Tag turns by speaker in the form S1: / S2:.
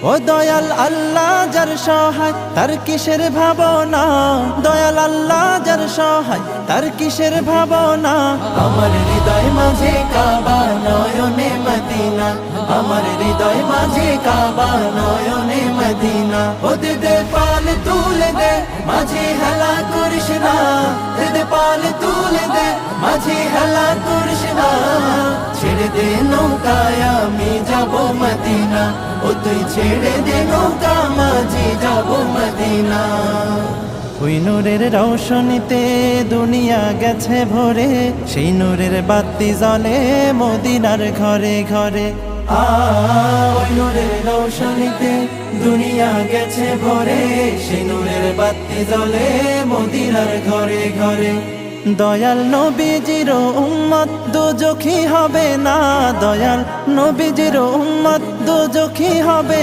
S1: ও দয়াল আল্লাহ যার সহায় তার কিসের ভাবনা, দয়াল আল্লাহ যার সহায় তার কিসের ভাবনা। আমার হৃদয় মাঝে কাবা নয়নে মদিনা, আমার হৃদয় মাঝে কাবা নয়নে মদিনা। ও দে পাল তুলে দে মাঝে হেলা করিস না, দে পাল তুলে দে মাঝে হেলা করিস না। ছেড়ে দে নৌকায় আমি যাব মদিনা, ও তুই ছেড়ে দে নৌকা মাঝে যাব মদিনা। ওই নূরের রৌশনীতে দুনিয়া গেছে ভরে, সেই নূরের বাতি জ্বলে মদিনার ঘরে ঘরে। ওই নূরের রৌশনীতে দুনিয়া গেছে ভরে, সেই নূরের বাতি জ্বলে মদিনার ঘরে ঘরে। দয়াল নবীজির উম্মত দোজখী হবে না, দয়াল নবীজির উম্মত দোজখী হবে